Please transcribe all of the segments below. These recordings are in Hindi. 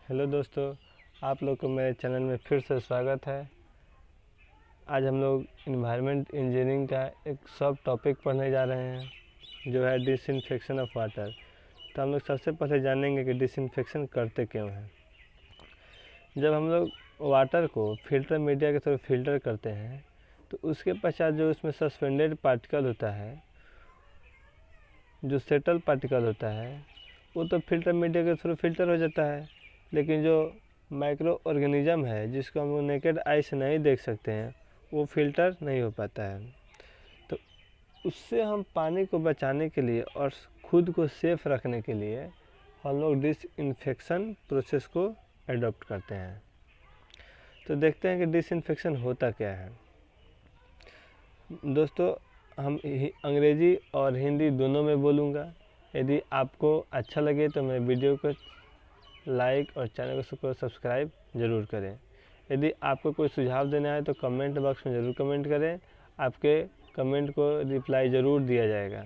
हेलो दोस्तों, आप लोग को मेरे चैनल में फिर से स्वागत है। आज हम लोग इन्वायरमेंट इंजीनियरिंग का एक सब टॉपिक पढ़ने जा रहे हैं जो है डिसइंफेक्शन ऑफ वाटर। तो हम लोग सबसे पहले जानेंगे कि डिसइंफेक्शन करते क्यों हैं। जब हम लोग वाटर को फिल्टर मीडिया के थ्रू फिल्टर करते हैं तो उसके पश्चात जो उसमें सस्पेंडेड पार्टिकल होता है, जो सेटल पार्टिकल होता है, वो तो फिल्टर मीडिया के थ्रू फिल्टर हो जाता है। लेकिन जो माइक्रो ऑर्गेनिज्म है जिसको हम लोग नेकेड आई से नहीं देख सकते हैं, वो फिल्टर नहीं हो पाता है। तो उससे हम पानी को बचाने के लिए और खुद को सेफ रखने के लिए हम लोग डिसइंफेक्शन प्रोसेस को एडॉप्ट करते हैं। तो देखते हैं कि डिसइंफेक्शन होता क्या है। दोस्तों, हम अंग्रेजी और हिंदी दोनों में बोलूँगा। यदि आपको अच्छा लगे तो मेरे वीडियो को लाइक और चैनल को सब्सक्राइब ज़रूर करें। यदि आपको कोई सुझाव देना है तो कमेंट बॉक्स में ज़रूर कमेंट करें। आपके कमेंट को रिप्लाई ज़रूर दिया जाएगा।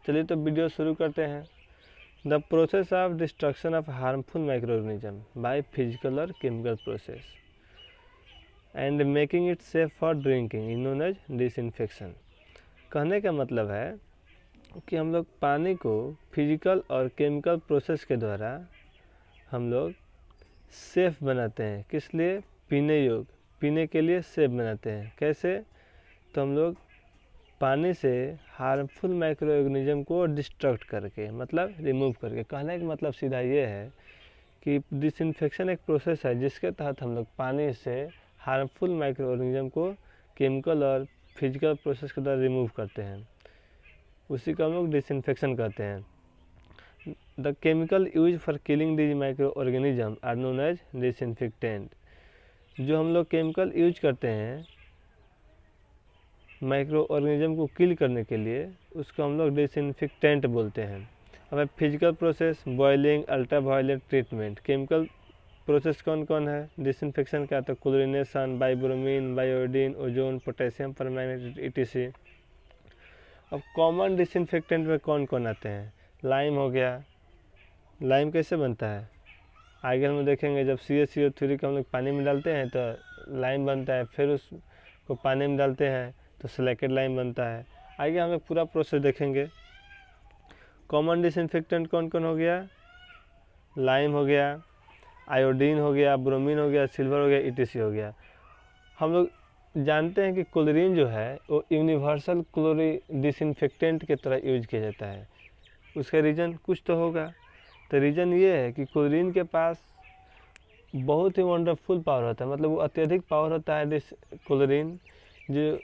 चलिए तो वीडियो शुरू करते हैं। The process of destruction of harmful microorganism by physical और chemical process and making it safe for drinking is known as disinfection. कहने का मतलब है कि हम लोग पानी को फिजिकल और केमिकल प्रोसेस के द्वारा हम लोग सेफ़ बनाते हैं। किस लिए? पीने के लिए सेफ़ बनाते हैं। कैसे? तो हम लोग पानी से हार्मफुल माइक्रो ऑर्गेनिज्म को डिस्ट्रक्ट करके, मतलब रिमूव करके। कहने का मतलब सीधा ये है कि डिसइंफेक्शन एक प्रोसेस है जिसके तहत हम लोग पानी से हार्मफुल माइक्रो ऑर्गेनिज्म को केमिकल और फिजिकल प्रोसेस के द्वारा रिमूव करते हैं। उसी को हम लोग डिसइंफेक्शन कहते हैं। The chemical used for killing these microorganisms are known as disinfectant। जो हम लोग केमिकल यूज करते हैं माइक्रो ऑर्गेनिज्म को किल करने के लिए, उसको हम लोग डिसइंफेक्टेंट बोलते हैं। अब physical process, boiling, ultraviolet treatment. Chemical process कौन कौन है डिसइंफेक्शन का? तो क्लोरीनेशन, बाइब्रोमीन, बायोडीन, ओजोन, पोटेशियम परमैंगनेट etc। अब कॉमन डिसइंफेक्टेंट में कौन कौन आते हैं? लाइम हो गया। लाइम कैसे बनता है आगे हम देखेंगे। जब CaCO3 को हम लोग पानी में डालते हैं तो लाइम बनता है, फिर उसको पानी में डालते हैं तो सिलिकेट लाइम बनता है। आगे हम लोग पूरा प्रोसेस देखेंगे। कॉमन डिसइंफेक्टेंट कौन कौन हो गया? लाइम हो गया, आयोडीन हो गया, ब्रोमीन हो गया, सिल्वर हो गया etc हो गया। हम लोग जानते हैं कि क्लोरीन जो है वो यूनिवर्सल क्लोरी डिसइंफेक्टेंट की तरह यूज किया जाता है। उसका रीज़न कुछ तो होगा। तो रीज़न ये है कि क्लोरीन के पास बहुत ही वंडरफुल पावर होता है, मतलब वो अत्यधिक पावर होता है क्लोरीन, जो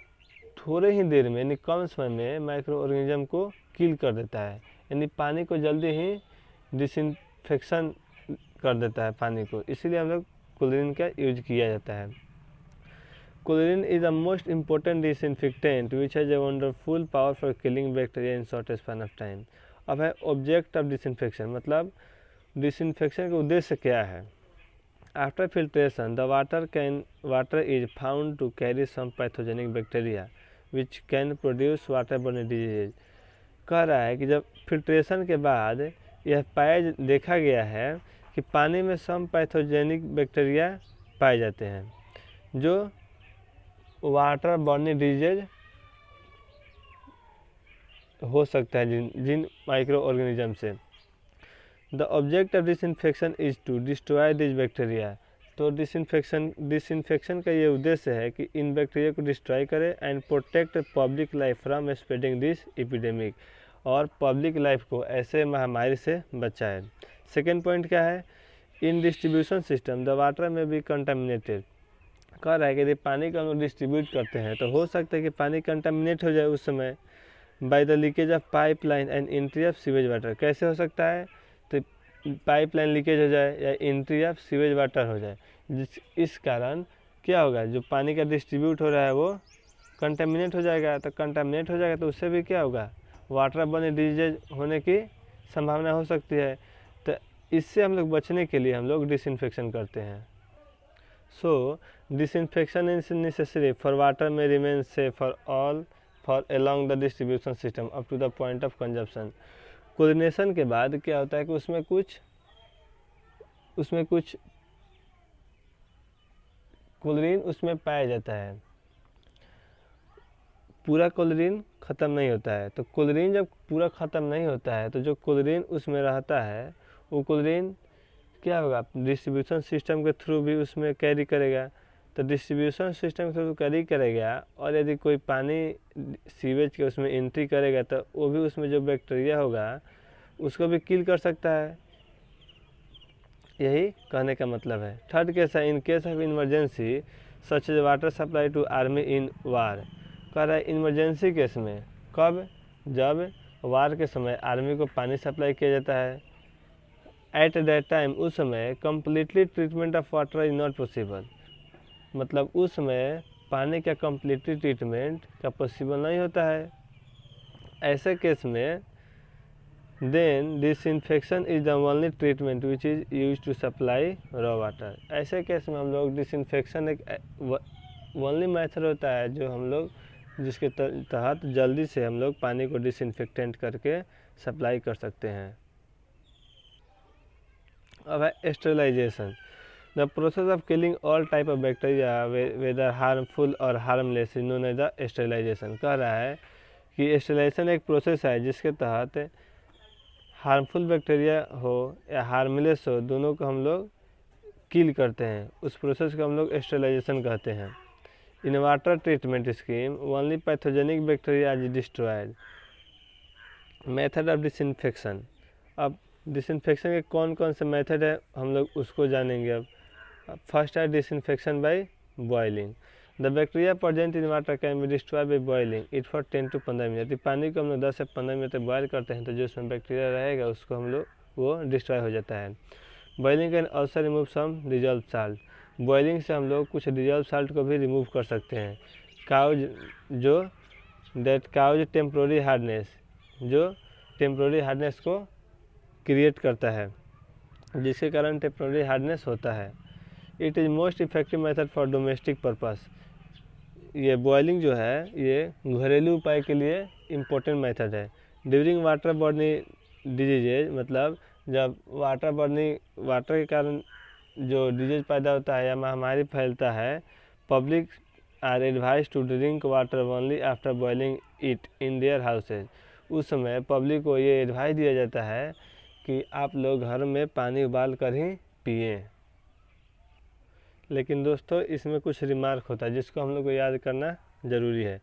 थोड़े ही देर में यानी कम समय में माइक्रो ऑर्गेनिज्म को किल कर देता है। यानी पानी को जल्दी ही डिसइंफेक्शन कर देता है पानी को। इसीलिए हम लोग क्लोरीन का यूज किया जाता है। Chlorine is the most important disinfectant which has a wonderful power for killing bacteria in short span of time. अब है ऑब्जेक्ट ऑफ डिसइंफेक्शन, मतलब डिसइंफेक्शन का उद्देश्य क्या है? After filtration the water is found to carry some pathogenic bacteria which can produce water borne disease. कह रहा है कि जब फिल्ट्रेशन के बाद यह देखा गया है कि पानी में सम पैथोजेनिक बैक्टीरिया पाए जाते हैं जो वाटर बॉर्न डिजीज हो सकता है जिन माइक्रो ऑर्गेनिज्म से। The object of disinfection is to destroy this bacteria. तो डिसइंफेक्शन का ये उद्देश्य है कि इन बैक्टीरिया को डिस्ट्रॉय करे and protect public life from spreading this epidemic, और पब्लिक लाइफ को ऐसे महामारी से बचाए। सेकेंड पॉइंट क्या है? In distribution system the water में भी कंटामिनेटेड। कह रहा है कि यदि पानी को हम लोग डिस्ट्रीब्यूट करते हैं तो हो सकता है कि पानी कंटामिनेट हो जाए उस समय by the leakage of pipeline and entry of sewage water. कैसे हो सकता है? तो पाइपलाइन लीकेज हो जाए या एंट्री ऑफ सीवेज वाटर हो जाए, इस कारण क्या होगा? जो पानी का डिस्ट्रीब्यूट हो रहा है वो कंटामिनेट हो जाएगा। तो कंटामिनेट हो जाएगा तो उससे भी क्या होगा? वाटर बॉर्न डिजीज होने की संभावना हो सकती है। तो इससे हम लोग बचने के लिए हम लोग डिसइंफेक्शन करते हैं। So disinfection is necessary for water में remain safe for all for along the distribution system up to the point of consumption. Chlorination के बाद क्या होता है कि उसमें कुछ उसमें कुछ क्लोरीन उसमें पाया जाता है, पूरा क्लोरीन ख़त्म नहीं होता है। तो क्लोरीन जब पूरा ख़त्म नहीं होता है तो जो क्लोरीन उसमें रहता है वो क्लोरीन क्या होगा, डिस्ट्रीब्यूशन सिस्टम के थ्रू भी उसमें कैरी करेगा। तो डिस्ट्रीब्यूशन सिस्टम के थ्रू कैरी करेगा, और यदि कोई पानी सीवेज के उसमें एंट्री करेगा तो वो भी उसमें जो बैक्टीरिया होगा उसको भी किल कर सकता है। यही कहने का मतलब है। थर्ड केस है, in case of emergency such as water supply to army in war. कह रहा है इमरजेंसी केस में, कब, जब वार के समय आर्मी को पानी सप्लाई किया जाता है। एट दैट टाइम, उस समय completely treatment of water is not possible, मतलब उस समय पानी का कम्प्लीटली ट्रीटमेंट का पॉसिबल नहीं होता है। ऐसे केस में then disinfection is the only treatment which is use to supply raw water. ऐसे केस में हम लोग डिसइंफेक्शन एक ओनली मेथड होता है जो हम लोग जिसके तहत जल्दी से हम लोग पानी को डिसइंफेक्टेंट करके सप्लाई कर सकते हैं। अब है sterilisation, the process of killing all type of bacteria whether harmful और harmless is known as the sterilisation. कह रहा है कि स्टेरिलाइजेशन एक प्रोसेस है जिसके तहत हार्मफुल बैक्टीरिया हो या हार्मलेस हो, दोनों को हम लोग किल करते हैं। उस प्रोसेस को हम लोग स्टेरिलाइजेशन कहते हैं। In water treatment scheme only pathogenic bacteria is destroyed. Method of disinfection, अब डिसइंफेक्शन के कौन कौन से मेथड है हम लोग उसको जानेंगे। अब फर्स्ट है disinfection by boiling. The bacteria present in water can be destroy by boiling it for 10 to 15 minute. पानी को हम लोग 10 से 15 मिनट तक बॉयल करते हैं तो जो उसमें बैक्टीरिया रहेगा उसको हम लोग वो डिस्ट्रॉय हो जाता है। Boiling can also remove some dissolve salt. Boiling से हम लोग कुछ डिजॉल्व साल्ट को भी रिमूव कर सकते हैं। काउज जो डेट काउज टेम्प्रोरी हार्डनेस, जो टेम्प्रोरी हार्डनेस को क्रिएट करता है, जिसके कारण टेम्प्रोरी हार्डनेस होता है। It is most effective method for domestic purpose. ये बॉइलिंग जो है ये घरेलू उपाय के लिए इम्पोर्टेंट मेथड है। ड्यूरिंग वाटर बॉर्नी डिजीजेज, मतलब जब वाटर के कारण जो डिजीज पैदा होता है या महामारी फैलता है, public are advise to drink water only after boiling it in their houses. उस समय पब्लिक को ये एडवाइस दिया जाता है कि आप लोग घर में पानी उबाल कर ही पिएं। लेकिन दोस्तों इसमें कुछ रिमार्क होता है जिसको हम लोग को याद करना ज़रूरी है।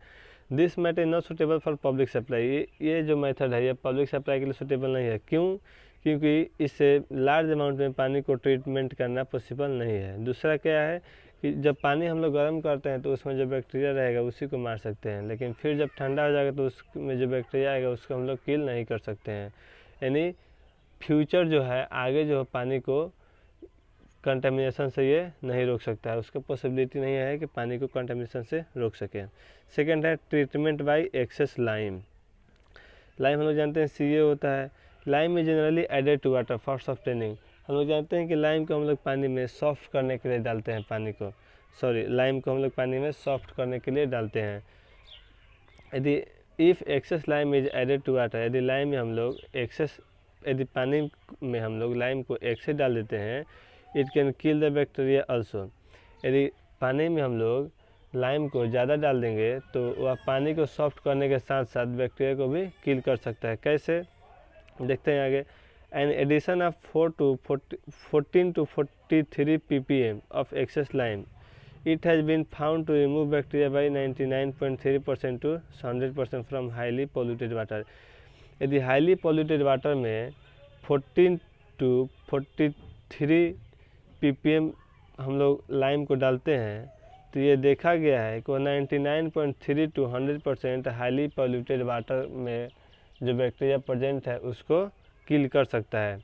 This method is not suitable for public supply. ये जो मेथड है ये पब्लिक सप्लाई के लिए सुटेबल नहीं है। क्यों? क्योंकि इससे लार्ज अमाउंट में पानी को ट्रीटमेंट करना पॉसिबल नहीं है। दूसरा क्या है कि जब पानी हम लोग गर्म करते हैं तो उसमें जो बैक्टीरिया रहेगा उसी को मार सकते हैं, लेकिन फिर जब ठंडा हो जाएगा तो उसमें जो बैक्टीरिया आएगा उसको हम लोग किल नहीं कर सकते हैं। यानी फ्यूचर जो है आगे जो पानी को कंटामिनेशन से ये नहीं रोक सकता है, उसको पॉसिबिलिटी नहीं है कि पानी को कंटामिनेशन से रोक सके। सेकेंड है treatment by excess lime. Lime हम लोग जानते हैं CA होता है। Lime is generally added to water for softening. हम लोग जानते हैं कि लाइम को हम लोग पानी में सॉफ्ट करने के लिए डालते हैं, लाइम को हम लोग पानी में सॉफ्ट करने के लिए डालते हैं। यदि if excess lime is added to water, यदि लाइम में हम लोग यदि पानी में हम लोग लाइम को एक्सेस डाल देते हैं, it can kill the bacteria also. यदि पानी में हम लोग लाइम को ज़्यादा डाल देंगे तो वह पानी को सॉफ्ट करने के साथ साथ बैक्टीरिया को भी किल कर सकता है। कैसे, देखते हैं आगे। An addition of 14 to 43 ppm of excess lime, it has been found to remove bacteria by 99.3% to 100% from highly polluted water. यदि हाईली पोल्यूटेड वाटर में 14 to 43 ppm हम लोग लाइम को डालते हैं तो ये देखा गया है कि 99.3 to 100% हाईली पोल्यूटेड वाटर में जो बैक्टीरिया प्रेजेंट है उसको किल कर सकता है।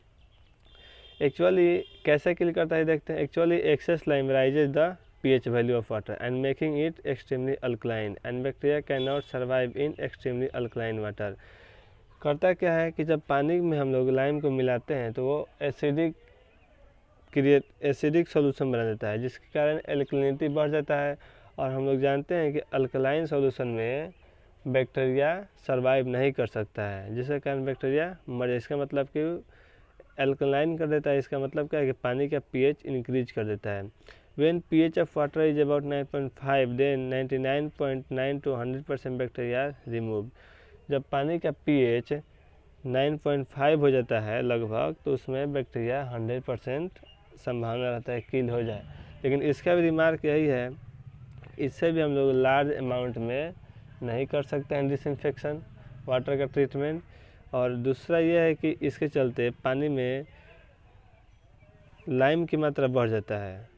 एक्चुअली कैसे किल करता है देखते हैं। Actually excess lime raises the pH value of water and making it extremely alkaline and bacteria can not survive in extremely alkaline water. करता क्या है कि जब पानी में हम लोग लाइम को मिलाते हैं तो वो एसिडिक सॉल्यूशन बना देता है, जिसके कारण एल्कलिनिटी बढ़ जाता है। और हम लोग जानते हैं कि अल्कलाइन सॉल्यूशन में बैक्टीरिया सर्वाइव नहीं कर सकता है, जिसके कारण बैक्टीरिया मर जाए। इसका मतलब कि एल्कलाइन कर देता है। इसका मतलब क्या है कि पानी का pH इंक्रीज कर देता है। When pH of water is about 9.5 then 99.9 to 100% bacteria remove. जब पानी का pH 9.5 हो जाता है लगभग, तो उसमें बैक्टीरिया 100% संभावना रहता है किल हो जाए। लेकिन इसका भी रिमार्क यही है, इससे भी हम लोग लार्ज अमाउंट में नहीं कर सकते हैं डिसइंफेक्शन वाटर का ट्रीटमेंट। और दूसरा यह है कि इसके चलते पानी में लाइम की मात्रा बढ़ जाता है,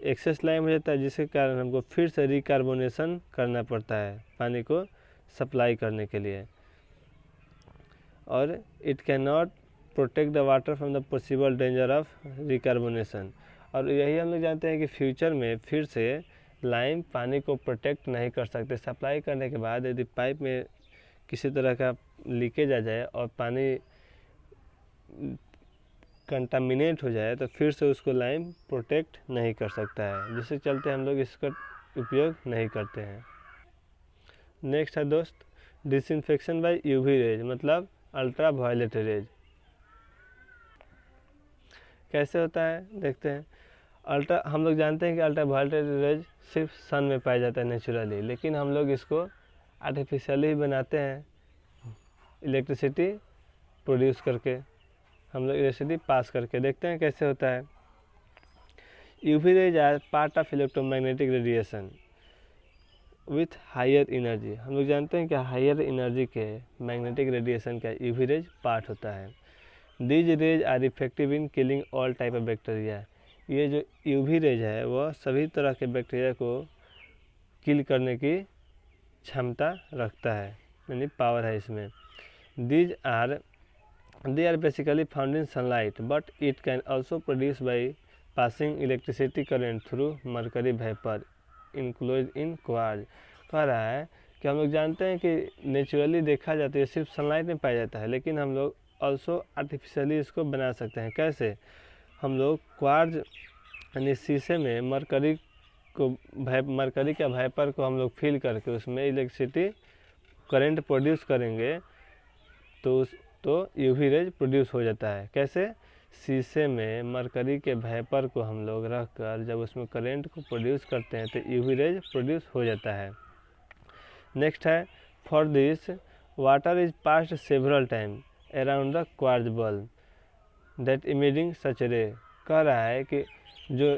एक्सेस लाइम हो जाता है, जिसके कारण हमको फिर से रिकार्बोनेशन करना पड़ता है पानी को सप्लाई करने के लिए। और it can not protect the water from the possible danger of recarbonation. और यही हम लोग जानते हैं कि फ्यूचर में फिर से लाइम पानी को प्रोटेक्ट नहीं कर सकते। सप्लाई करने के बाद यदि पाइप में किसी तरह का लीकेज आ जाए और पानी कंटामिनेट हो जाए, तो फिर से उसको लाइम प्रोटेक्ट नहीं कर सकता है, जिसके चलते हम लोग इसका उपयोग नहीं करते हैं। नेक्स्ट है दोस्त डिसइंफेक्शन बाय यूवी रेज, मतलब अल्ट्रा वायलेट रेज। कैसे होता है देखते हैं। हम लोग जानते हैं कि अल्ट्रा वायलेट रेज सिर्फ सन में पाया जाता है नेचुरली, लेकिन हम लोग इसको आर्टिफिशियली बनाते हैं इलेक्ट्रिसिटी प्रोड्यूस करके, हम लोग इलेक्ट्रिसिटी पास करके। देखते हैं कैसे होता है। UV rays are part of electromagnetic radiation with higher energy. हम लोग जानते हैं कि हायर एनर्जी के मैग्नेटिक रेडिएशन का यूवी रेज पार्ट होता है। These rays are effective in killing all type of bacteria. ये जो यूवी रेज है वह सभी तरह के बैक्टीरिया को किल करने की क्षमता रखता है, यानी पावर है इसमें। They are basically found in sunlight, but it can also produce by passing electricity current through mercury vapor enclosed in quartz। कह रहा है कि हम लोग जानते हैं कि नेचुरली देखा जाता है सिर्फ सनलाइट में पाया जाता है, लेकिन हम लोग ऑल्सो आर्टिफिशियली इसको बना सकते हैं। कैसे? हम लोग क्वार्ट्ज यानी शीशे में मरकरी का वेपर को हम लोग फिल करके उसमें इलेक्ट्रिसिटी करंट प्रोड्यूस करेंगे, तो यूवी रेज प्रोड्यूस हो जाता है। कैसे? शीशे में मरकरी के वेपर को हम लोग रख कर जब उसमें करंट को प्रोड्यूस करते हैं तो यूवी रेज प्रोड्यूस हो जाता है। नेक्स्ट है for this water is passed several time around the quartz bulb that emitting such ray. कह रहा है कि जो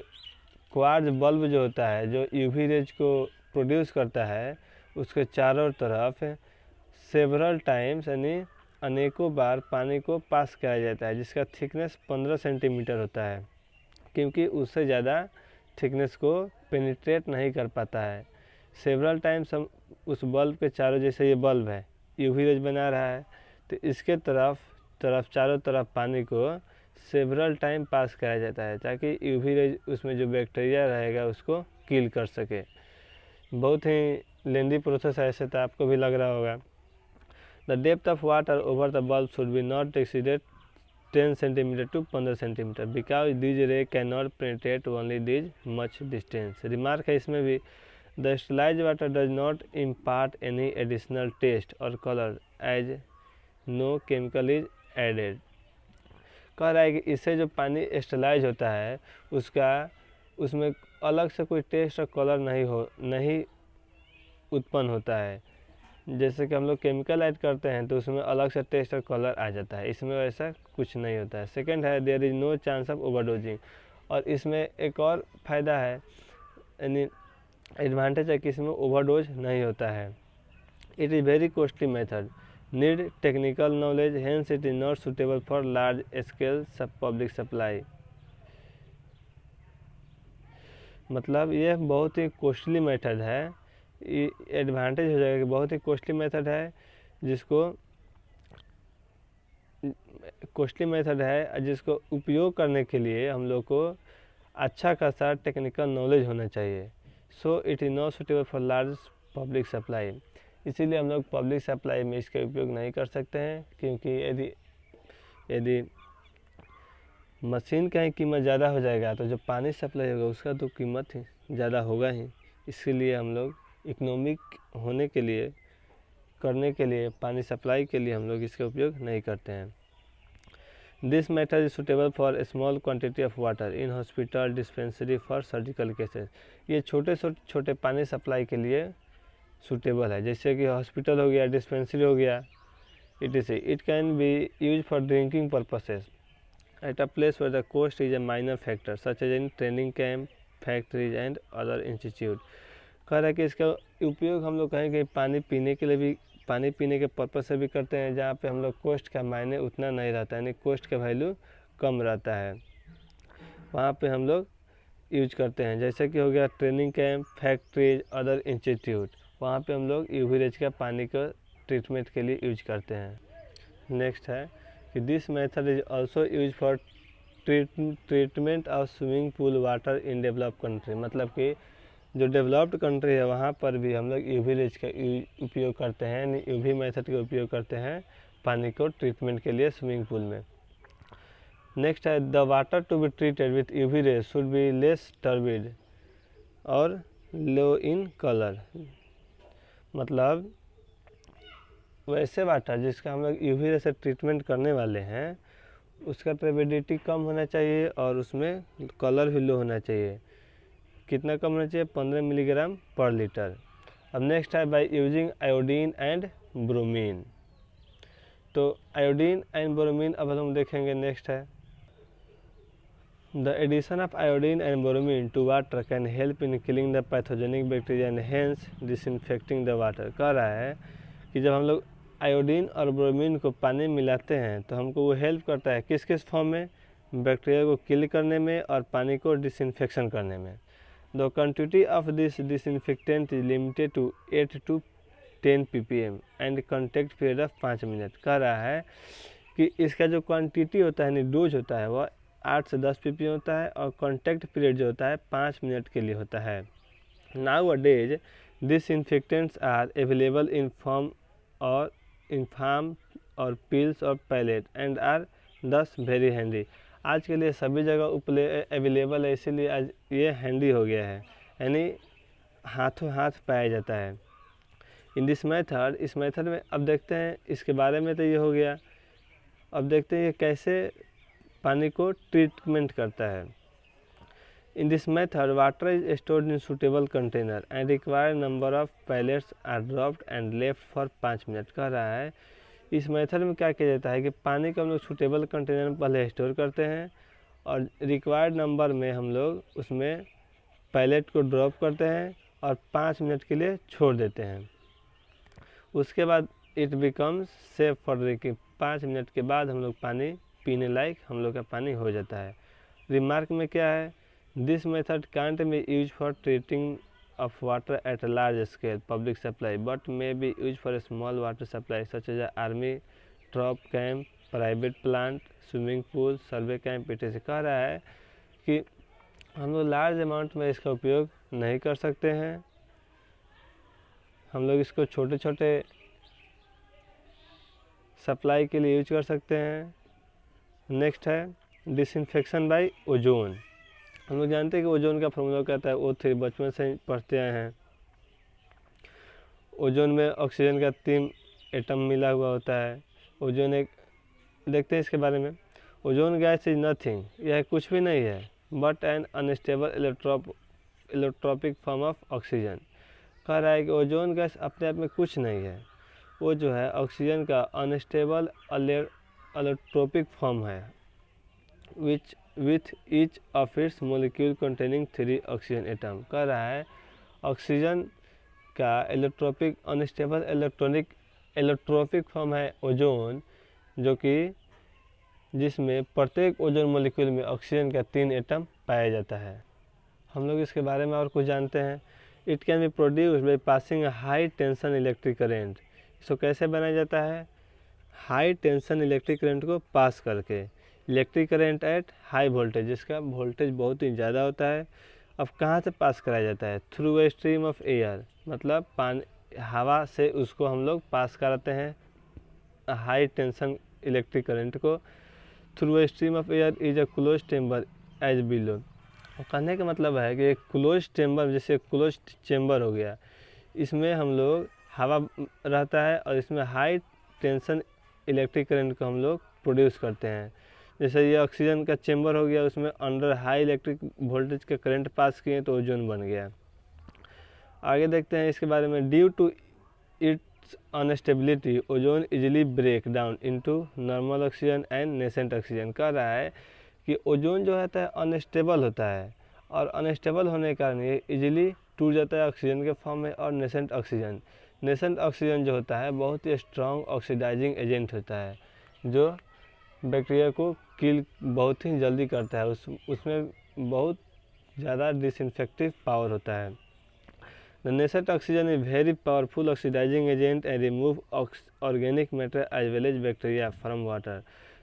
क्वार्ट्ज बल्ब जो होता है जो यूवी रेज को प्रोड्यूस करता है, उसके चारों तरफ सेवरल टाइम्स यानी अनेकों बार पानी को पास किया जाता है, जिसका थिकनेस 15 सेंटीमीटर होता है, क्योंकि उससे ज़्यादा थिकनेस को पेनिट्रेट नहीं कर पाता है। सेवरल टाइम्स हम उस बल्ब के चारों, जैसे ये बल्ब है यूवी रेज बना रहा है, तो इसके चारों तरफ पानी को सेवरल टाइम पास कराया जाता है, ताकि यूवी रेज उसमें जो बैक्टीरिया रहेगा उसको किल कर सके। बहुत ही लेंदी प्रोसेस है, ऐसे तो आपको भी लग रहा होगा। The depth of water over the bulb should be not exceeded 10 cm to 15 cm because these rays cannot penetrate only this much distance। Remark है इसमें भी, the sterilized water does not impart any additional taste or color as no chemical is added। कह रहा है कि इससे जो पानी स्टेलाइज होता है उसमें अलग से कोई टेस्ट और कलर नहीं उत्पन्न होता है। जैसे कि हम लोग केमिकल ऐड करते हैं तो उसमें अलग से टेस्ट और कलर आ जाता है, इसमें ऐसा कुछ नहीं होता है। सेकंड है there is no chance of overdosing. और इसमें एक और फ़ायदा है, यानी एडवांटेज है कि इसमें ओवरडोज नहीं होता है। It is very costly method, need technical knowledge, hence it is not suitable for large scale public supply. मतलब ये बहुत ही कॉस्टली मेथड है, एडवांटेज हो जाएगा कि बहुत ही कॉस्टली मेथड है, जिसको उपयोग करने के लिए हम लोग को अच्छा खासा टेक्निकल नॉलेज होना चाहिए। So it is not suitable for large public supply. इसीलिए हम लोग पब्लिक सप्लाई में इसका उपयोग नहीं कर सकते हैं, क्योंकि यदि मशीन का ही कीमत ज़्यादा हो जाएगा तो जो पानी सप्लाई होगा उसका तो कीमत ही ज़्यादा होगा ही। इसीलिए हम लोग इकोनॉमिक करने के लिए पानी सप्लाई के लिए हम लोग इसका उपयोग नहीं करते हैं। This method is suitable for a small quantity of water in hospital dispensary for surgical cases. ये छोटे छोटे पानी सप्लाई के लिए सूटेबल है, जैसे कि हॉस्पिटल हो गया, डिस्पेंसरी हो गया। It can be use for drinking purposes at a place where the cost is a minor factor such as in training camp, factories and other institute. कह रहा है कि इसका उपयोग हम लोग कहें कि पानी पीने के लिए भी, पानी पीने के पर्पज से भी करते हैं, जहाँ पे हम लोग कॉस्ट का मायने उतना नहीं रहता है, यानी कॉस्ट का वैल्यू कम रहता है, वहाँ पे हम लोग यूज करते हैं। जैसे कि हो गया training camp, factories, other institute, वहाँ पे हम लोग यूवी रेज का पानी को ट्रीटमेंट के लिए यूज करते हैं। नेक्स्ट है कि this method is also use for treatment of swimming pool water in developed country. मतलब कि जो डेवलप्ड कंट्री है वहाँ पर भी हम लोग यूवी रेज का उपयोग करते हैं, यानी यूवी मेथड का उपयोग करते हैं पानी को ट्रीटमेंट के लिए स्विमिंग पूल में। नेक्स्ट है the water to be treated with UV rays should be less turbid और लो इन कलर। मतलब वैसे वाटर जिसका हम लोग यूवी रे से ट्रीटमेंट करने वाले हैं उसका टर्बिडिटी कम होना चाहिए और उसमें कलर भी लो होना चाहिए। कितना कम होना चाहिए? 15 मिलीग्राम पर लीटर। अब नेक्स्ट है by using iodine and bromine. तो आयोडीन एंड ब्रोमीन अब हम देखेंगे। नेक्स्ट है the addition of iodine and bromine to water can help in killing the pathogenic bacteria and hence disinfecting the water. कह रहा है कि जब हम लोग आयोडीन और ब्रोमीन को पानी में मिलाते हैं तो हमको वो हेल्प करता है किस किस फॉर्म में? बैक्टीरिया को किल करने में और पानी को डिसइंफेक्शन करने में। The quantity of this disinfectant is limited to 8 to 10 ppm and contact period of 5 minute. कह रहा है कि इसका जो क्वांटिटी होता है यानी डोज होता है वह 8 से 10 ppm होता है और कॉन्टैक्ट पीरियड जो होता है 5 मिनट के लिए होता है। Nowadays disinfectants are available in form और इन फार्म और पिल्स और pellet and are thus very handy. आज के लिए सभी जगह अवेलेबल है, इसीलिए आज ये हैंडी हो गया है, यानी हाथों हाथ पाया जाता है। इन दिस मेथड, इस मेथड में अब देखते हैं इसके बारे में, तो ये हो गया। अब देखते हैं ये कैसे पानी को ट्रीटमेंट करता है। In this method water is stored in suitable container and required number of pellets are dropped and left for 5 minute. कह रहा है इस मेथड में क्या किया जाता है कि पानी को हम लोग सुटेबल कंटेनर में पहले स्टोर करते हैं और रिक्वायर्ड नंबर में हम लोग उसमें पैलेट को ड्रॉप करते हैं और 5 मिनट के लिए छोड़ देते हैं। उसके बाद it becomes safe for drinking. 5 minute के बाद हम लोग पानी पीने लायक हम लोग का पानी हो जाता है। रिमार्क में क्या है? This method can't be use for treating of water at a large scale public supply but may be used for a small water supply such as army troop camp, private plant, swimming pool, survey camp etc। कह रहा है कि हम लोग लार्ज अमाउंट में इसका उपयोग नहीं कर सकते हैं, हम लोग इसको छोटे छोटे सप्लाई के लिए यूज कर सकते हैं। नेक्स्ट है डिसइंफेक्शन बाय ओजोन। हम लोग जानते हैं कि ओजोन का फॉर्मूला कहता है O3, बचपन से ही पढ़ते आए हैं। ओजोन में ऑक्सीजन का 3 एटम मिला हुआ होता है। ओजोन एक, देखते हैं इसके बारे में। ओजोन गैस इज नथिंग, यह कुछ भी नहीं है but an unstable allotropic form of oxygen. कह रहा है कि ओजोन गैस अपने आप में कुछ नहीं है, वो जो है ऑक्सीजन का अनस्टेबल इलेक्ट्रोपिक फॉर्म है विच with each of its molecule containing 3 oxygen atom. कह रहा है ऑक्सीजन का इलेक्ट्रोपिक अनस्टेबल इलेक्ट्रोपिक फॉर्म है ओजोन, जो कि जिसमें प्रत्येक ओजोन मॉलिक्यूल में ऑक्सीजन का 3 एटम पाया जाता है। हम लोग इसके बारे में और कुछ जानते हैं। It can B produce by passing high tension electric current. इसको कैसे बनाया जाता है? हाई टेंशन इलेक्ट्रिक करंट को पास करके। Electric current at high voltage, जिसका वोल्टेज बहुत ही ज़्यादा होता है। अब कहाँ से पास कराया जाता है? Through a stream of air, मतलब पानी हवा से उसको हम लोग पास कराते हैं हाई टेंशन इलेक्ट्रिक करंट को। Through a stream of air is a close chamber as below. कहने का मतलब है कि एक क्लोज चेम्बर, जैसे क्लोज चेम्बर हो गया, इसमें हम लोग हवा रहता है और इसमें हाई टेंशन इलेक्ट्रिक करंट को हम लोग प्रोड्यूस करते हैं। जैसे ये ऑक्सीजन का चेम्बर हो गया, उसमें अंडर हाई इलेक्ट्रिक वोल्टेज का करंट पास किए तो ओजोन बन गया। आगे देखते हैं इसके बारे में। Due to its instability ozone easily break down into normal oxygen and nascent oxygen. कह रहा है कि ओजोन जो होता है अनस्टेबल होता है, और अनस्टेबल होने के कारण ये इजीली टूट जाता है ऑक्सीजन के फॉर्म में। और नेसेंट ऑक्सीजन जो होता है बहुत ही स्ट्रॉन्ग ऑक्सीडाइजिंग एजेंट होता है, जो बैक्टीरिया को किल बहुत ही जल्दी करता है। उसमें बहुत ज़्यादा डिसइंफेक्टिव पावर होता है। The nascent oxygen is very powerful oxidising agent and remove organic matter as well as bacteria from water.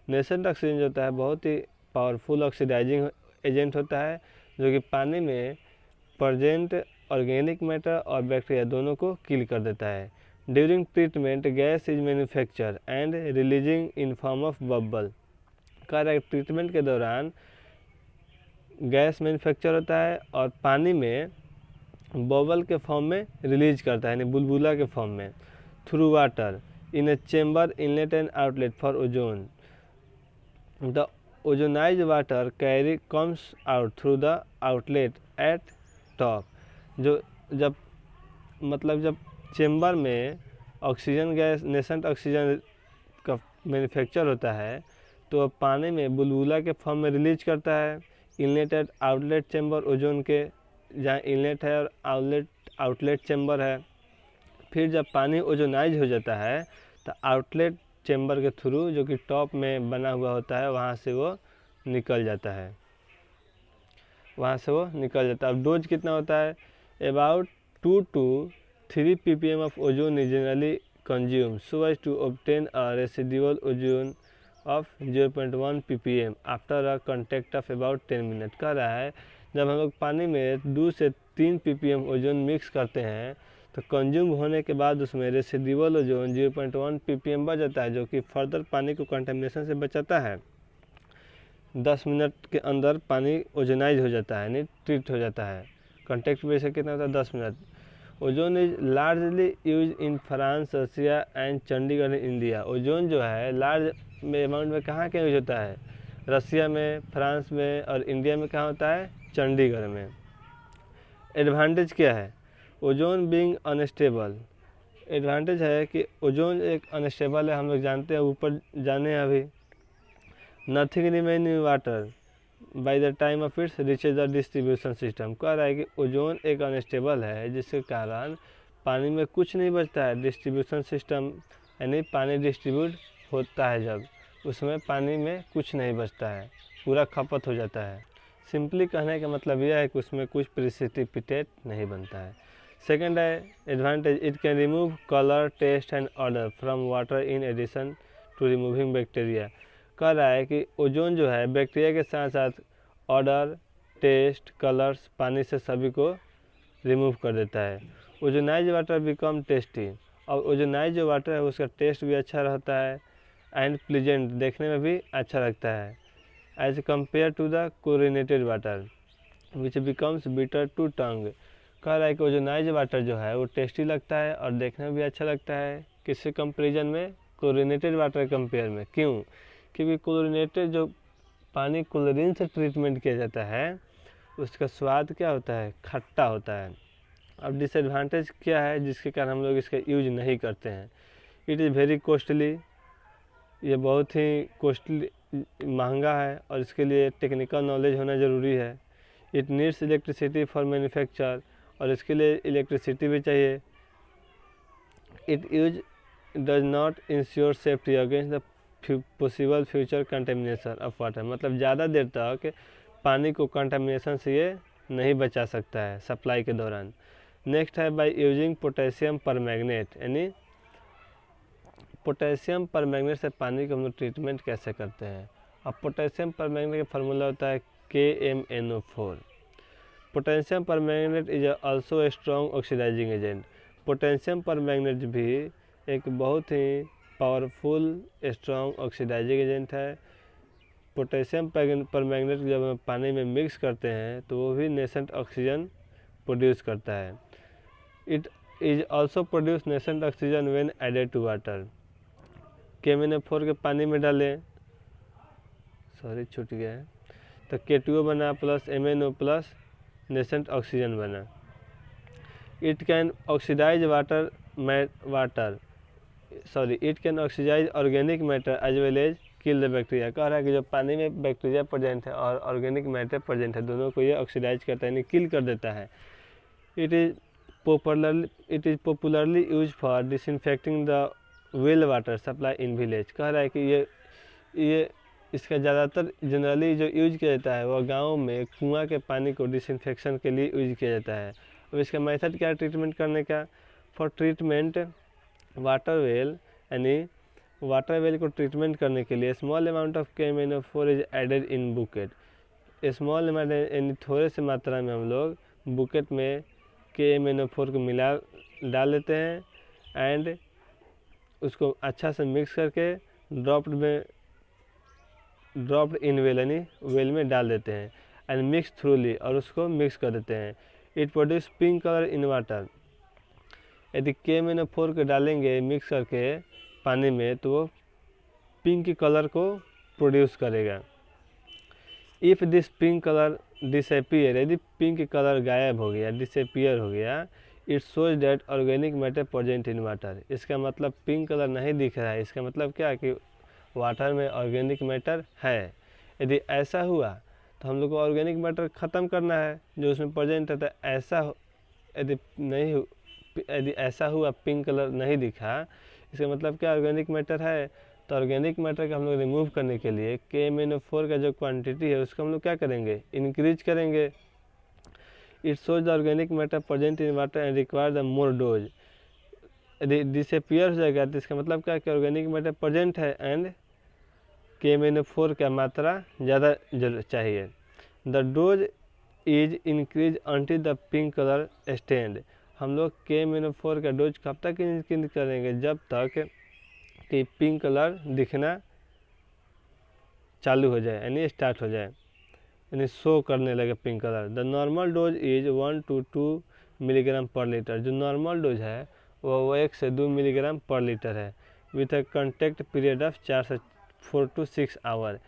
Nascent oxygen जो होता है बहुत ही पावरफुल ऑक्सीडाइजिंग एजेंट होता है, जो कि पानी में प्रेजेंट ऑर्गेनिक मैटर और बैक्टीरिया दोनों को किल कर देता है। During treatment gas is manufacture and releasing in form of bubble. Correct, treatment के दौरान गैस मैन्युफैक्चर होता है और पानी में बबल के फॉर्म में रिलीज करता है, यानी बुलबुला के फॉर्म में। Through water in A chamber inlet and outlet for ozone. The ozonised water carry comes out through the outlet eight top. जो जब चेम्बर में ऑक्सीजन गैस नेसेंट ऑक्सीजन का मैन्युफैक्चर होता है तो पानी में बुलबुला के फॉर्म में रिलीज करता है। Inlet and outlet chamber ozone के, जहाँ इनलेट है और आउटलेट चेम्बर है। फिर जब पानी ओजोनाइज हो जाता है तो आउटलेट चेम्बर के थ्रू, जो कि टॉप में बना हुआ होता है, वहाँ से वो निकल जाता है। अब डोज कितना होता है? About 2 to 3 ppm of ozone is generally consume so as to obtain a residual ozone of 0.1 ppm after a contact of about 10 minute. कह रहा है जब हम लोग पानी में 2 से 3 ppm ओजोन मिक्स करते हैं तो कंज्यूम होने के बाद उसमें रेसिडुअल ओजोन 0.1 ppm बच जाता है, जो कि फर्दर पानी को कंटेमिनेशन से बचाता है। 10 मिनट के अंदर पानी ओजोनाइज हो जाता है, यानी ट्रीट हो जाता है। कॉन्टैक्ट बेस कितना होता है? 10 minute. Ozone is largely use in France, Russia and Chandigarh in India. Ozone जो है लार्ज में अमाउंट में कहाँ यूज होता है? रसिया में, फ्रांस में, और इंडिया में कहाँ होता है? चंडीगढ़ में। एडवांटेज क्या है? Ozone being unstable. एडवांटेज है कि ओजोन एक अनस्टेबल है, हम लोग जानते हैं, ऊपर जाने हैं अभी। Nothing remain in water by the time of its reaches the distribution system. कह रहा है कि ओजोन एक अनस्टेबल है, जिसके कारण पानी में कुछ नहीं बचता है। डिस्ट्रीब्यूशन सिस्टम यानी पानी डिस्ट्रीब्यूट होता है जब, उसमें पानी में कुछ नहीं बचता है, पूरा खपत हो जाता है। सिंपली कहने का मतलब यह है कि उसमें कुछ प्रिसिपिटेट नहीं बनता है। सेकेंड है advantage, it can remove colour, taste and odour from water in addition to removing bacteria. कह रहा है कि ओजोन जो है बैक्टीरिया के साथ साथ ऑर्डर, टेस्ट, कलर्स, पानी से सभी को रिमूव कर देता है। ओजोनाइज वाटर बिकम टेस्टी। और ओजोनाइज जो वाटर है उसका टेस्ट भी अच्छा रहता है एंड प्लीजेंट, देखने में भी अच्छा लगता है, as compare to the chlorinated water which becomes bitter to tongue. कह रहा है कि ओजोनाइज वाटर जो है वो टेस्टी लगता है और देखने में भी अच्छा लगता है। किससे कंपेरिजन में? क्लोरीनेटेड वाटर कंपेयर में। क्यों? क्योंकि क्लोरीनेटेड जो पानी क्लोरीन से ट्रीटमेंट किया जाता है उसका स्वाद क्या होता है? खट्टा होता है। अब डिसएडवांटेज क्या है जिसके कारण हम लोग इसका यूज नहीं करते हैं? It is very costly. ये बहुत ही कॉस्टली, महंगा है और इसके लिए टेक्निकल नॉलेज होना ज़रूरी है। It needs electricity for manufacture, और इसके लिए इलेक्ट्रिसिटी भी चाहिए। It use does not ensure safety against the possible future contamination of water. मतलब ज़्यादा देर तक पानी को कंटेमिनेशन से ये नहीं बचा सकता है सप्लाई के दौरान। नेक्स्ट है बाय यूजिंग पोटेशियम परमैंगनेट, यानी पोटेशियम परमैंगनेट से पानी को हम लोग ट्रीटमेंट कैसे करते हैं? अब पोटेशियम परमैंगनेट का फार्मूला होता है KMnO4। Potassium permanganate is also a strong oxidising agent. Potassium permanganate भी एक बहुत ही पावरफुल स्ट्रॉन्ग ऑक्सीडाइजिंग एजेंट है। पोटेशियम परमैंगनेट जब हम पानी में मिक्स करते हैं तो वो भी नेसेंट ऑक्सीजन प्रोड्यूस करता है। It is also produce nascent oxygen when added to water. KMnO4 के पानी में डालें, सॉरी छूट गया है, तो K2O बना plus MnO plus nascent oxygen बना। It can oxidise it can oxidise organic matter as well as kill the bacteria. कह रहा है कि जो पानी में बैक्टीरिया प्रेजेंट है और ऑर्गेनिक मैटर प्रेजेंट है, दोनों को ये ऑक्सीडाइज करता है, यानी किल कर देता है। It is popularly use for disinfecting the well water supply in village. कह रहा है कि ये इसका ज़्यादातर जनरली जो यूज किया जाता है वह गाँव में कुआं के पानी को डिसइंफेक्शन के लिए यूज किया जाता है। अब इसका मेथड क्या है ट्रीटमेंट करने का? फॉर ट्रीटमेंट वाटर वेल, यानी वाटर वेल को ट्रीटमेंट करने के लिए small amount of KMnO4 is added in bucket. Small amount यानी थोड़े से मात्रा में हम लोग बुकेट में KMnO4 को डाल देते हैं एंड उसको अच्छा से मिक्स करके ड्रॉप्ड इन वेल, यानी वेल में डाल देते हैं एंड मिक्स थ्रूली, और उसको मिक्स कर देते हैं। It produce pink colour in water. यदि KMnO4 को डालेंगे मिक्स करके पानी में तो वो पिंक कलर को प्रोड्यूस करेगा। If this pink colour disappear, यदि पिंक कलर गायब हो गया, डिसअपीयर हो गया, it shows that organic matter present in water. इसका मतलब पिंक कलर नहीं दिख रहा है, इसका मतलब क्या कि वाटर में ऑर्गेनिक मैटर है। यदि ऐसा हुआ तो हम लोग को ऑर्गेनिक मैटर ख़त्म करना है जो उसमें प्रेजेंट है। तो यदि ऐसा हुआ पिंक कलर नहीं दिखा, इसका मतलब क्या ऑर्गेनिक मैटर है। तो ऑर्गेनिक मैटर का हम लोग रिमूव करने के लिए KMnO4 का जो क्वांटिटी है उसको हम लोग क्या करेंगे, इंक्रीज करेंगे। It shows the organic matter present in water and require the more dose. यदि डिसअपीयर हो जाएगा तो इसका मतलब क्या कि ऑर्गेनिक मैटर प्रेजेंट है एंड KMnO4 का मात्रा ज़्यादा चाहिए। The dose is increase until the pink colour stand. हम लोग KMnO4 का डोज कब तक इंक्रीज करेंगे, जब तक कि पिंक कलर दिखना चालू हो जाए, यानी स्टार्ट हो जाए, यानी शो करने लगे pink colour. The normal dose is 1 to 2 milligram per litre. जो नॉर्मल डोज है वो 1 से 2 मिलीग्राम पर लीटर है with a contact period of 4 to 6 hour.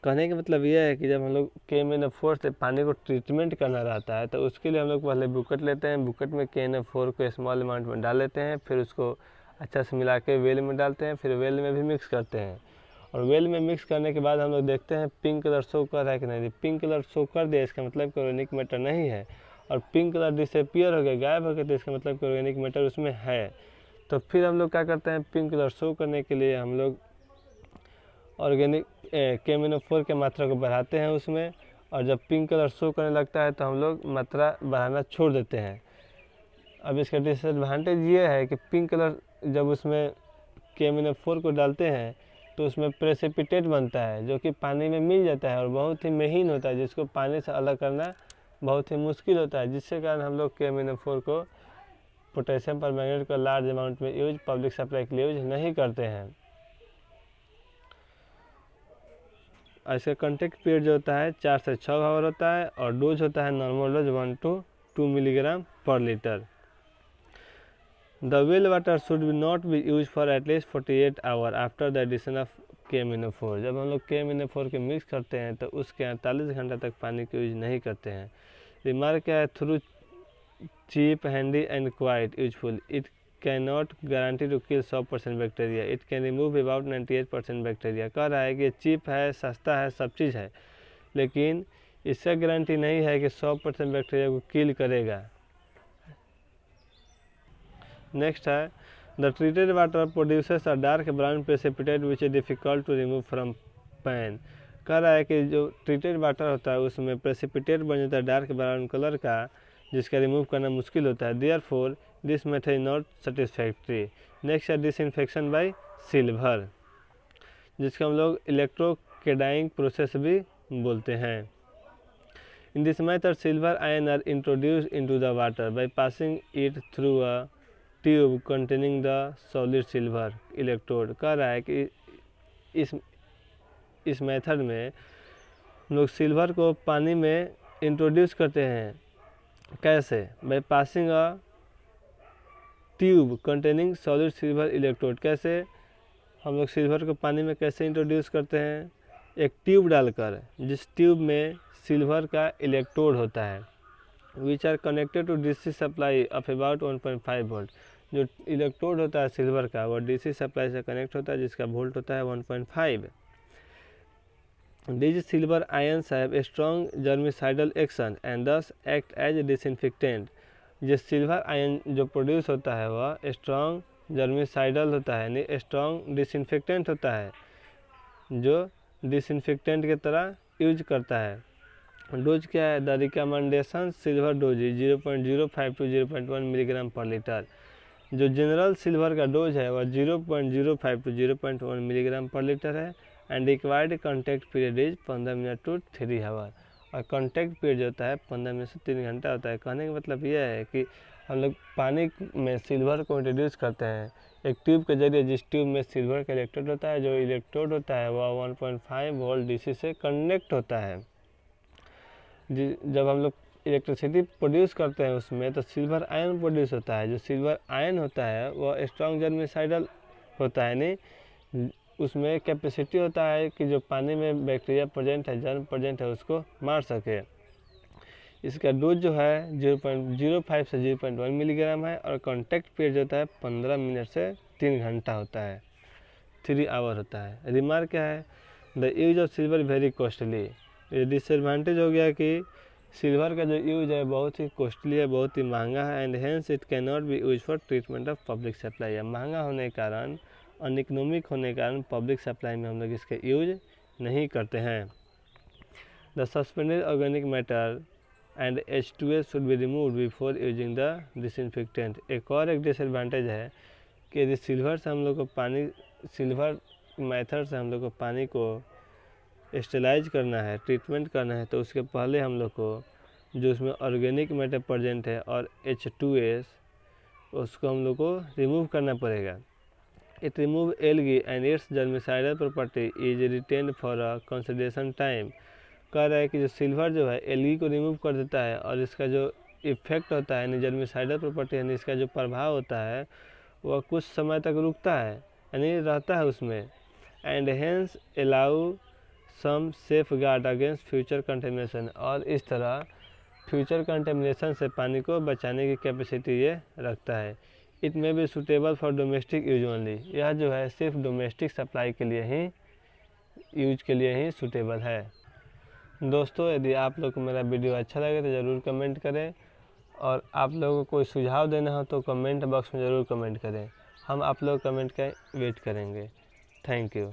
कहने का मतलब यह है कि जब हम लोग KMnO4 से पानी को ट्रीटमेंट करना रहता है तो उसके लिए हम लोग पहले बुकेट लेते हैं, बुकेट में KMnO4 को स्मॉल अमाउंट में डाल लेते हैं, फिर उसको अच्छा से मिला के वेल में डालते हैं, फिर वेल में भी मिक्स करते हैं, और वेल में मिक्स करने के बाद हम लोग देखते हैं पिंक कलर शो कर रहा है कि नहीं। पिंक कलर शो कर दिया इसका मतलब कि ऑर्गेनिक मैटर नहीं है, और पिंक कलर डिसअपीयर हो गया, गायब हो गया, तो इसका मतलब कि ऑर्गेनिक मैटर उसमें है। तो फिर हम लोग क्या करते हैं, पिंक कलर शो करने के लिए हम लोग ऑर्गेनिक KMnO4 की मात्रा को बढ़ाते हैं उसमें, और जब पिंक कलर शो करने लगता है तो हम लोग मात्रा बढ़ाना छोड़ देते हैं। अब इसका डिसएडवांटेज ये है कि पिंक कलर जब उसमें KMnO4 को डालते हैं तो उसमें प्रेसिपिटेट बनता है जो कि पानी में मिल जाता है और बहुत ही महीन होता है, जिसको पानी से अलग करना बहुत ही मुश्किल होता है, जिसके कारण हम लोग KMnO4 को पोटेशियम परमैंगनेट का लार्ज अमाउंट में यूज पब्लिक सप्लाई के लिए यूज नहीं करते हैं। इसका कॉन्टैक्ट पीरियड जो होता है 4 से 6 आवर होता है, और डोज होता है normal dose 1 to 2 milligram per litre. The well water should be not be use for at least 48 hour after the addition of KMnO4। जब हम लोग KMnO4 के मिक्स करते हैं तो उसके 48 घंटा तक पानी का यूज नहीं करते हैं। रिमार्क क्या है, through cheap, handy and quite useful, it cannot guarantee to kill 100% bacteria, it can remove about 98% bacteria. कह रहा है कि चीप है, सस्ता है, सब चीज़ है, लेकिन इसका गारंटी नहीं है कि 100% बैक्टीरिया को किल करेगा। नेक्स्ट है, the treated water produces a dark brown precipitate which is difficult to remove from pan. कह रहा है कि जो ट्रीटेड वाटर होता है उसमें प्रेसिपिटेट बन जाता है डार्क ब्राउन कलर का, जिसका रिमूव करना मुश्किल होता है। Therefore this method is not satisfactory. Next है डिसइंफेक्शन बाय सिल्वर, जिसको हम लोग इलेक्ट्रोकेडाइंग प्रोसेस भी बोलते हैं। In this method silver ion are introduced into the water by passing it through a tube containing the solid silver electrode. कह रहा है कि इस मेथड में लोग सिल्वर को पानी में इंट्रोड्यूस करते हैं। कैसे? By passing a tube containing solid silver electrode. कैसे हम लोग सिल्वर को पानी में कैसे इंट्रोड्यूस करते हैं, एक ट्यूब डालकर, जिस ट्यूब में सिल्वर का इलेक्ट्रोड होता है, which are connected to DC supply of about 1.5 volt. जो इलेक्ट्रोड होता है सिल्वर का वो डीसी सप्लाई से कनेक्ट होता है जिसका वोल्ट होता है 1.5। These silver ions have a strong germicidal action and thus act as disinfectant। जो सिल्वर आयन जो प्रोड्यूस होता है वह स्ट्रॉन्ग जर्मिसाइडल होता है, यानी स्ट्रॉन्ग डिसइंफेक्टेंट होता है, जो डिसइंफेक्टेंट की तरह यूज करता है। डोज क्या है? The recommendation silver dose 0.05 to 0.1 milligram per litre. जो जनरल सिल्वर का डोज है वह 0.05 to 0.1 मिलीग्राम पर लीटर है। And required contact period is 15 minute to 3 hour. और कॉन्टैक्ट पीरियड जो होता है 15 मिनट से 3 घंटा होता है। कहने का मतलब यह है कि हम लोग पानी में सिल्वर को इंट्रोड्यूस करते हैं एक ट्यूब के जरिए, जिस ट्यूब में सिल्वर का इलेक्ट्रोड होता है। जो इलेक्ट्रोड होता है वह 1.5 वोल्ट डीसी से कनेक्ट होता है। जब हम लोग इलेक्ट्रिसिटी प्रोड्यूस करते हैं उसमें तो सिल्वर आयन प्रोड्यूस होता है। जो सिल्वर आयन होता है वह स्ट्रॉन्ग जर्मिसाइडल होता है, यानी उसमें कैपेसिटी होता है कि जो पानी में बैक्टीरिया प्रेजेंट है, जर्म प्रेजेंट है, उसको मार सके। इसका डोज जो है 0.05 से 0.1 मिलीग्राम है और कॉन्टैक्ट पीरियड होता है 15 मिनट से 3 घंटा होता है, 3 आवर होता है। रिमार्क क्या है? The use of silver very costly. ये डिसएडवांटेज हो गया कि सिल्वर का जो यूज है बहुत ही कॉस्टली है, बहुत ही महंगा है। And hence it can not be use for treatment of public supply. है महंगा होने के कारण, अनइकोनॉमिक होने के कारण पब्लिक सप्लाई में हम लोग इसके यूज नहीं करते हैं। The suspended organic matter and H2S should be removed before using the disinfectant. एक डिसएडवांटेज है कि यदि सिल्वर से हम लोग को पानी, सिल्वर मेथड से हम लोग को पानी को स्टेलाइज करना है, ट्रीटमेंट करना है, तो उसके पहले हम लोग को जो उसमें ऑर्गेनिक मैटर प्रेजेंट है और H2S उसको हम लोग को रिमूव करना पड़ेगा। It remove algae and it's germicidal property is retained for a consideration time. कह रहा है कि जो सिल्वर जो है एल्गी को रिमूव कर देता है और इसका जो इफेक्ट होता है यानी जर्मिसाइडल प्रॉपर्टी यानी इसका जो प्रभाव होता है वह कुछ समय तक रुकता है, यानी रहता है उसमें। And hence allow some safeguard against future contamination. और इस तरह फ्यूचर कंटेमिनेशन से पानी को बचाने की कैपेसिटी ये रखता है। It may be suitable for domestic use only. यह जो है सिर्फ डोमेस्टिक सप्लाई के लिए ही, यूज के लिए ही सूटेबल है। दोस्तों, यदि आप लोग को मेरा वीडियो अच्छा लगे तो ज़रूर कमेंट करें, और आप लोगों को कोई सुझाव देना हो तो कमेंट बॉक्स में ज़रूर कमेंट करें। हम आप लोग कमेंट का वेट करेंगे। Thank you.